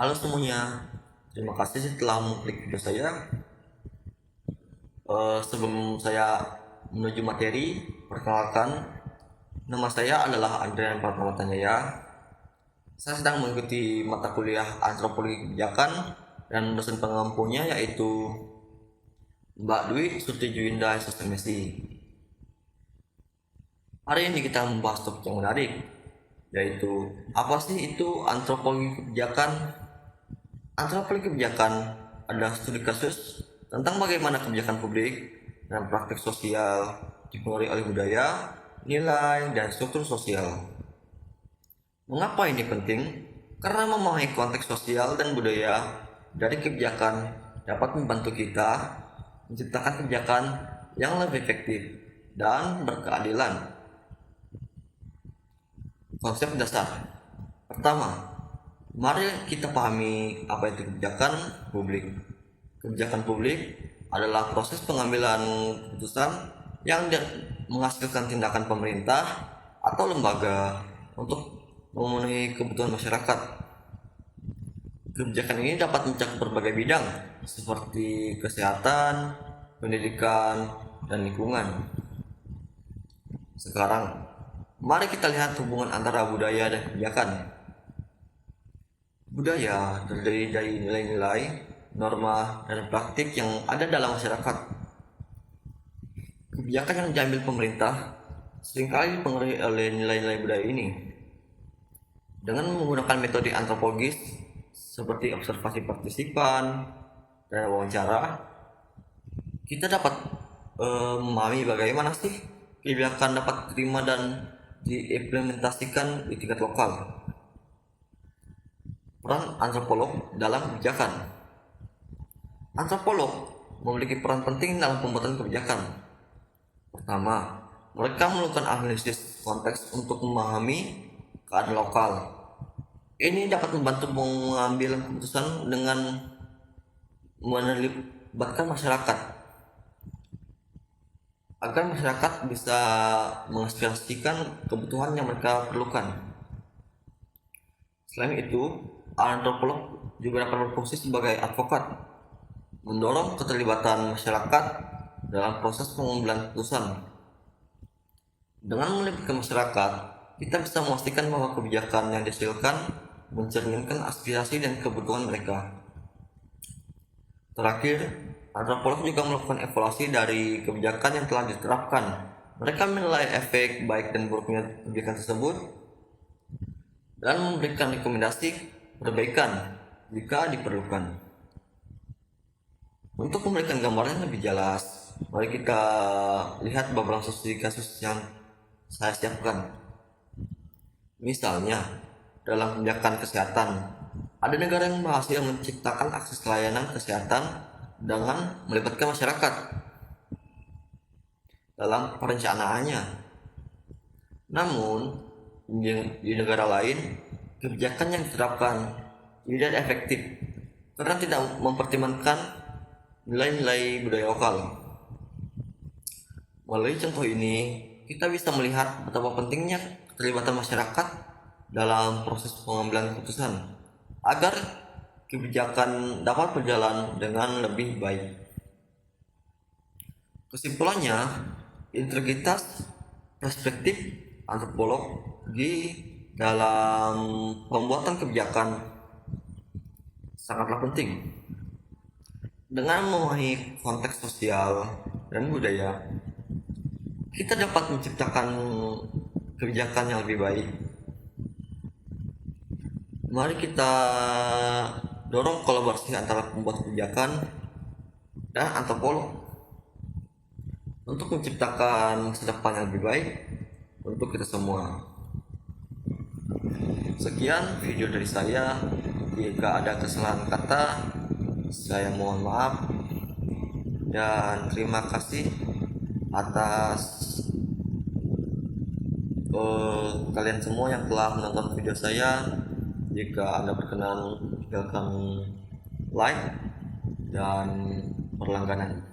Halo semuanya, terima kasih telah mengklik video saya. Sebelum saya menuju materi, perkenalkan, nama saya adalah Andrian Pratama Tanjaya. Saya sedang mengikuti mata kuliah Antropologi Kebijakan dan dosen pengampunya yaitu Mbak Dwi Sutijuinda SMSI. Hari ini kita membahas topik yang menarik, yaitu apa sih itu antropologi kebijakan? Antropologi kebijakan adalah studi kasus tentang bagaimana kebijakan publik dan praktik sosial dipengaruhi oleh budaya, nilai, dan struktur sosial. Mengapa ini penting? Karena memahami konteks sosial dan budaya dari kebijakan dapat membantu kita menciptakan kebijakan yang lebih efektif dan berkeadilan. Konsep dasar pertama, mari kita pahami apa itu kebijakan publik. Kebijakan publik adalah proses pengambilan keputusan yang menghasilkan tindakan pemerintah atau lembaga untuk memenuhi kebutuhan masyarakat. Kebijakan ini dapat mencakup berbagai bidang seperti kesehatan, pendidikan, dan lingkungan. Sekarang, mari kita lihat hubungan antara budaya dan kebijakan. Budaya terdiri dari nilai-nilai, norma, dan praktik yang ada dalam masyarakat. Kebijakan yang diambil pemerintah seringkali dipengaruhi oleh nilai-nilai budaya ini. Dengan menggunakan metode antropologis seperti observasi partisipan dan wawancara, kita dapat memahami bagaimana sih kebijakan dapat diterima dan diimplementasikan di tingkat lokal. Peran antropolog dalam kebijakan. Antropolog memiliki peran penting dalam pembuatan kebijakan. Pertama, mereka melakukan analisis konteks untuk memahami keadaan lokal. Ini dapat membantu mengambil keputusan dengan melibatkan masyarakat, agar masyarakat bisa mengaspirasikan kebutuhan yang mereka perlukan. Selain itu, antropolog juga dapat berfungsi sebagai advokat, mendorong keterlibatan masyarakat dalam proses pengambilan keputusan. Dengan melibatkan masyarakat, kita bisa memastikan bahwa kebijakan yang dihasilkan mencerminkan aspirasi dan kebutuhan mereka. Terakhir, antropolog juga melakukan evaluasi dari kebijakan yang telah diterapkan. Mereka menilai efek baik dan buruknya kebijakan tersebut dan memberikan rekomendasi perbaikan jika diperlukan. Untuk memberikan gambaran lebih jelas, mari kita lihat beberapa studi kasus yang saya siapkan. Misalnya, dalam kebijakan kesehatan, ada negara yang berhasil menciptakan akses layanan kesehatan dengan melibatkan masyarakat dalam perencanaannya. Namun, di negara lain, kebijakan yang diterapkan tidak efektif karena tidak mempertimbangkan nilai-nilai budaya lokal. Melalui contoh ini, kita bisa melihat betapa pentingnya keterlibatan masyarakat dalam proses pengambilan keputusan agar kebijakan dapat berjalan dengan lebih baik. Kesimpulannya, integritas perspektif antropolog di dalam pembuatan kebijakan sangatlah penting. Dengan memahami konteks sosial dan budaya, kita dapat menciptakan kebijakan yang lebih baik. Mari kita dorong kolaborasi antara pembuat kebijakan dan antropolog untuk menciptakan masa depan yang lebih baik untuk kita semua. Sekian video dari saya. Jika ada kesalahan kata, saya mohon maaf dan terima kasih atas kalian semua yang telah menonton video saya. Jika Anda berkenan, tinggalkan like dan berlangganan.